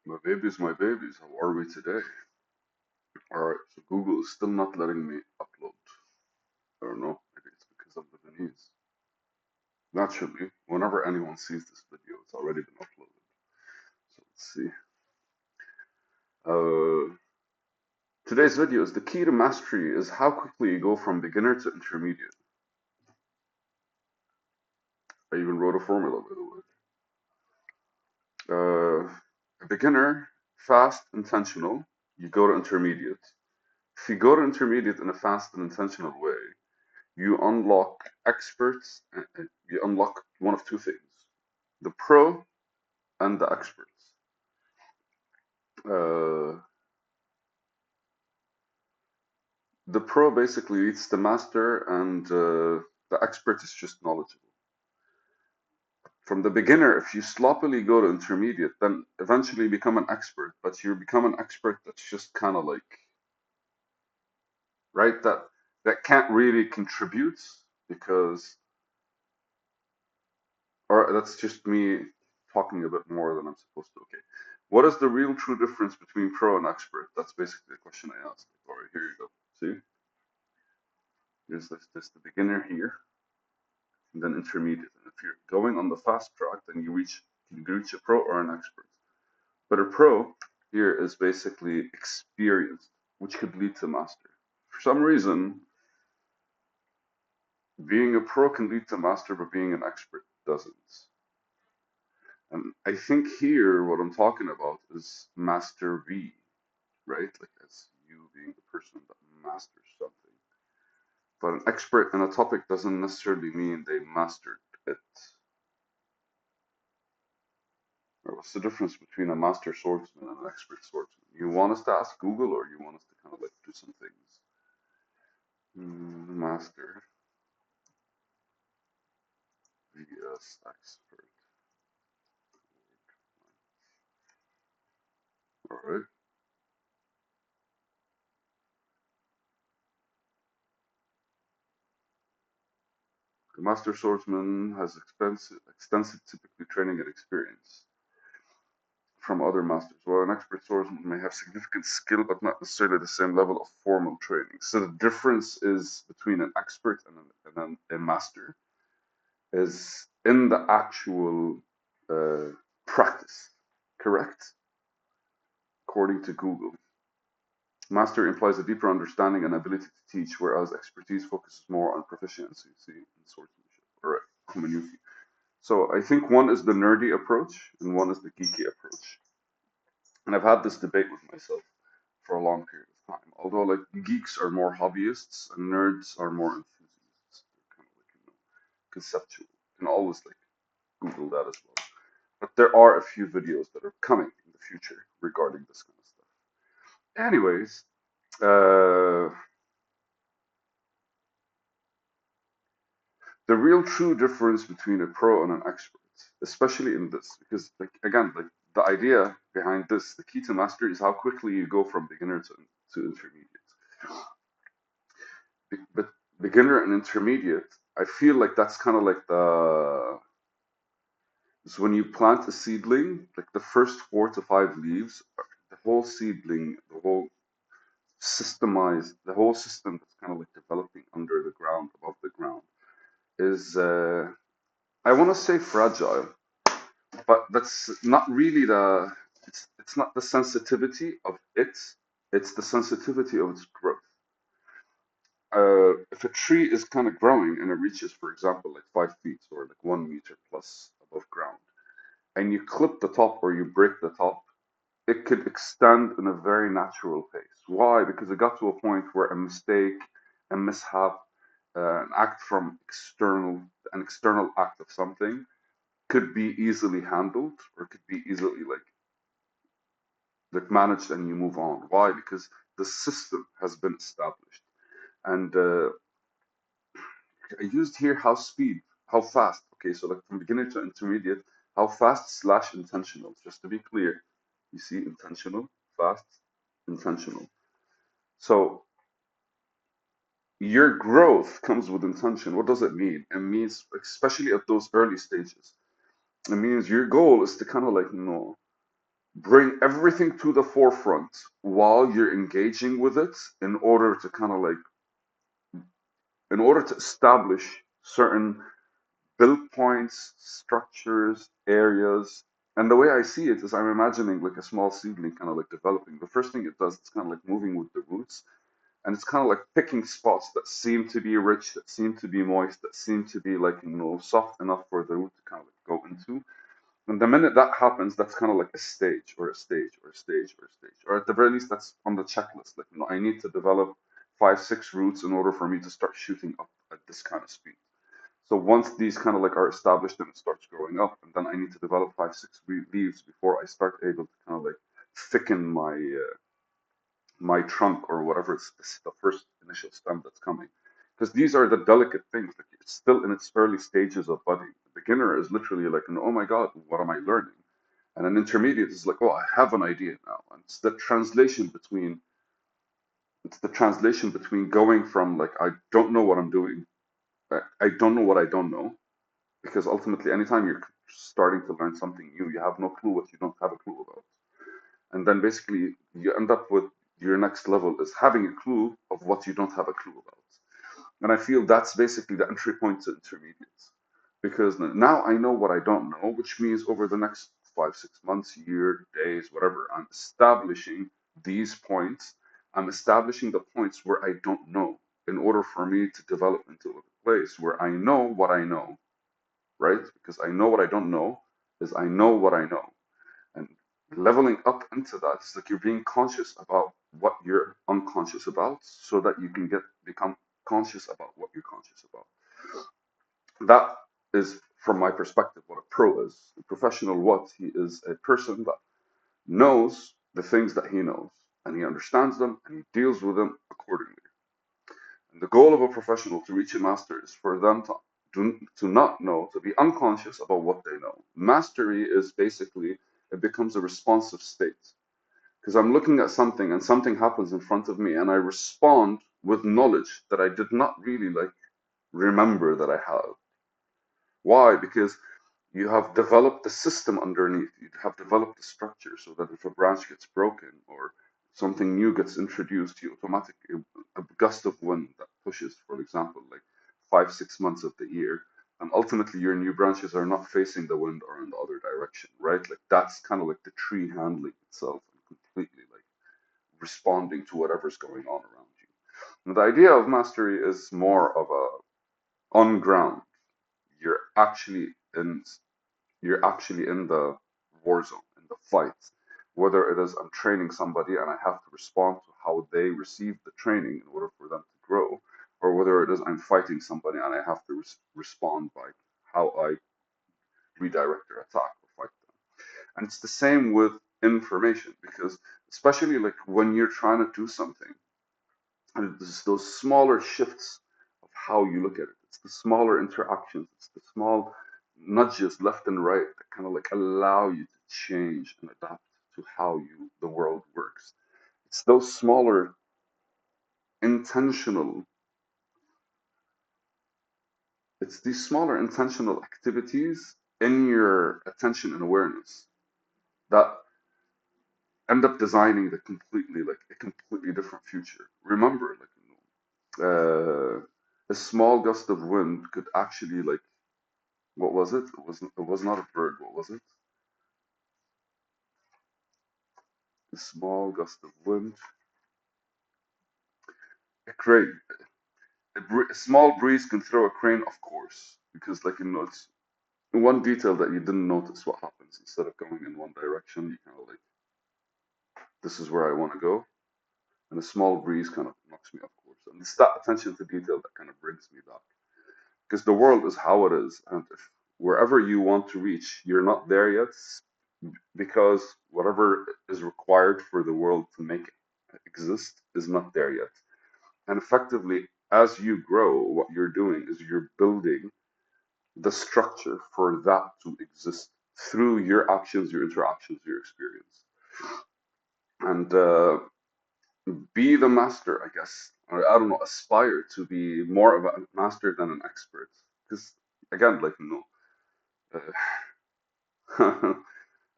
My babies, how are we today? Alright, so Google is still not letting me upload. I don't know, maybe it's because I'm Lebanese. Naturally, whenever anyone sees this video, it's already been uploaded. So let's see. Today's video is the key to mastery is how quickly you go from beginner to intermediate. I even wrote a formula, by the way. A beginner, fast, intentional, you go to intermediate. If you go to intermediate in a fast and intentional way, you unlock experts, you unlock one of two things, the pro and the experts. Uh, the pro basically leads the master, and the expert is just knowledgeable. From the beginner, if you sloppily go to intermediate, then eventually you become an expert, but you become an expert that's just kind of like, right, that can't really contribute because, or that's just me talking a bit more than I'm supposed to. Okay. What is the real true difference between pro and expert? That's basically the question I asked. All right, here you go. See, there's the beginner here, and then intermediate. And if you're going on the fast track, then you reach a pro or an expert. But a pro here is basically experienced, which could lead to master. For some reason, being a pro can lead to master, but being an expert doesn't. And I think here what I'm talking about is master V, right? Like as you being the person that masters something. But an expert in a topic doesn't necessarily mean they mastered it. Or what's the difference between a master swordsman and an expert swordsman? You want us to ask Google, or you want us to kind of like do some things? Master vs expert. All right. The master swordsman has extensive typically training and experience from other masters, while an expert swordsman may have significant skill but not necessarily the same level of formal training. So the difference is between an expert and a master is in the actual uh, practice, correct? According to Google. Master implies a deeper understanding and ability to teach, whereas expertise focuses more on proficiency, see, in swordsmanship. All right, Kumanuki. So I think one is the nerdy approach and one is the geeky approach. And I've had this debate with myself for a long period of time. Although like geeks are more hobbyists and nerds are more enthusiasts. They're kind of like, conceptual. You can always like Google that as well. But there are a few videos that are coming in the future regarding this kind of stuff. Anyways, the real true difference between a pro and an expert, especially in this, because like again, like the idea behind this, the key to mastery is how quickly you go from beginner to intermediate. But beginner and intermediate, I feel like that's kind of like the is when you plant a seedling, like the first 4 to 5 leaves, the whole seedling, the whole systemized, the whole system that's kind of like developing under the ground, above the ground, is I want to say fragile, but that's not really the. It's not the sensitivity of it. It's the sensitivity of its growth. If a tree is kind of growing and it reaches, for example, like 5 feet or like 1 meter plus above ground, and you clip the top or you break the top, it could extend in a very natural pace. Why? Because it got to a point where a mistake, a mishap, an external act of something could be easily handled or could be easily like managed and you move on. Why? Because the system has been established. And I used here how fast. Okay, so like from beginner to intermediate, how fast slash intentional. Just to be clear, you see intentional, fast, intentional. So your growth comes with intention. What does it mean? It means, especially at those early stages, it means your goal is to kind of like, bring everything to the forefront while you're engaging with it in order to kind of like, in order to establish certain build points, structures, areas. And the way I see it is I'm imagining like a small seedling kind of like developing. The first thing it does, it's kind of like moving with the roots. And it's kind of like picking spots that seem to be rich, that seem to be moist, that seem to be like, soft enough for the root to kind of like go into. And the minute that happens, that's kind of like a stage or a stage or a stage or a stage. Or at the very least, that's on the checklist. Like, I need to develop five, six roots in order for me to start shooting up at this kind of speed. So once these kind of like are established and it starts growing up, and then I need to develop five, six leaves before I start able to kind of like thicken my trunk or whatever it's the first initial stem that's coming. Because these are the delicate things. Like it's still in its early stages of budding. The beginner is literally like, oh my God, what am I learning? And an intermediate is like, oh, I have an idea now. And it's the translation between going from like, I don't know what I'm doing, I don't know what I don't know, because ultimately, anytime you're starting to learn something new, you have no clue what you don't have a clue about. And then basically, you end up with your next level is having a clue of what you don't have a clue about. And I feel that's basically the entry point to intermediates. Because now I know what I don't know, which means over the next 5, 6 months, year, days, whatever, I'm establishing these points. I'm establishing the points where I don't know in order for me to develop into a place where I know what I know, right? Because I know what I don't know is I know what I know. And leveling up into that is like you're being conscious about what you're unconscious about so that you can become conscious about what you're conscious about. That is, from my perspective, what a pro is. A professional, what he is, a person that knows the things that he knows and he understands them and he deals with them accordingly. And the goal of a professional to reach a master is for them to not know, to be unconscious about what they know. Mastery is basically, it becomes a responsive state. Because I'm looking at something and something happens in front of me and I respond with knowledge that I did not really like remember that I have. Why? Because you have developed the system underneath. You have developed the structure so that if a branch gets broken or something new gets introduced, you automatically a gust of wind that pushes, for example, like 5, 6 months of the year, and ultimately your new branches are not facing the wind or in the other direction, right? Like that's kind of like the tree handling itself and completely like responding to whatever's going on around you. And the idea of mastery is more of a on ground. You're actually in you're actually in the war zone, in the fight. Whether it is I'm training somebody and I have to respond to how they receive the training in order for them to grow, or whether it is I'm fighting somebody and I have to respond by how I redirect their attack or fight them. And it's the same with information because especially like when you're trying to do something, and it's those smaller shifts of how you look at it. It's the smaller interactions. It's the small nudges left and right that kind of like allow you to change and adapt to how the world works. It's those smaller intentional. It's these smaller intentional activities in your attention and awareness that end up designing a completely different future. Remember, like a small gust of wind could actually like what was it? It was not a bird. What was it? A small gust of wind. A crane. A small breeze can throw a crane, of course, because like it's one detail that you didn't notice what happens instead of going in one direction. You kind of like this is where I want to go, and a small breeze kind of knocks me off course. And it's that attention to detail that kind of brings me back, because the world is how it is, and if wherever you want to reach, you're not there yet, because whatever is required for the world to make it exist is not there yet. And effectively, as you grow, what you're doing is you're building the structure for that to exist through your actions, your interactions, your experience. And be the master, I guess. Or I don't know, aspire to be more of a master than an expert. Because again, like,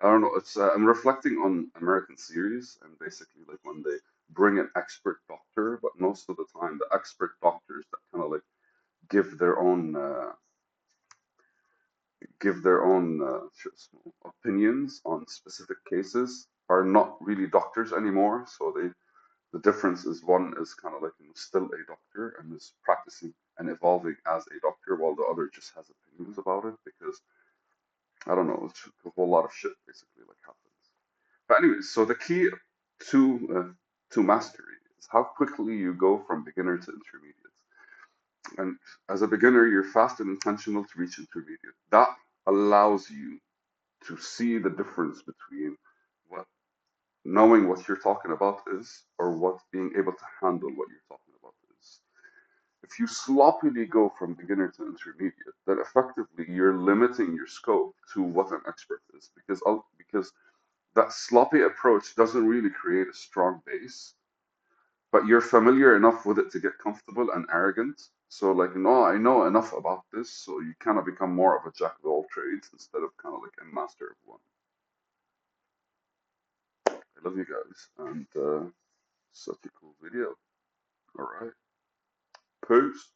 I don't know. It's I'm reflecting on American series and basically like when they bring an expert doctor, but most of the time the expert doctors that kind of like give their own opinions on specific cases are not really doctors anymore. So the difference is one is kind of like still a doctor and is practicing and evolving as a doctor, while the other just has opinions about it because I don't know, it's a whole lot of shit basically like happens. But anyways, so the key to mastery is how quickly you go from beginner to intermediate. And as a beginner, you're fast and intentional to reach intermediate. That allows you to see the difference between what knowing what you're talking about is or what being able to handle what you're talking about is. If you sloppily go from beginner to intermediate, then effectively you're limiting your scope to what an expert is because that sloppy approach doesn't really create a strong base, but you're familiar enough with it to get comfortable and arrogant. So like, no, I know enough about this, so you kind of become more of a jack of all trades instead of kind of like a master of one. I love you guys, and such a cool video. All right, peace.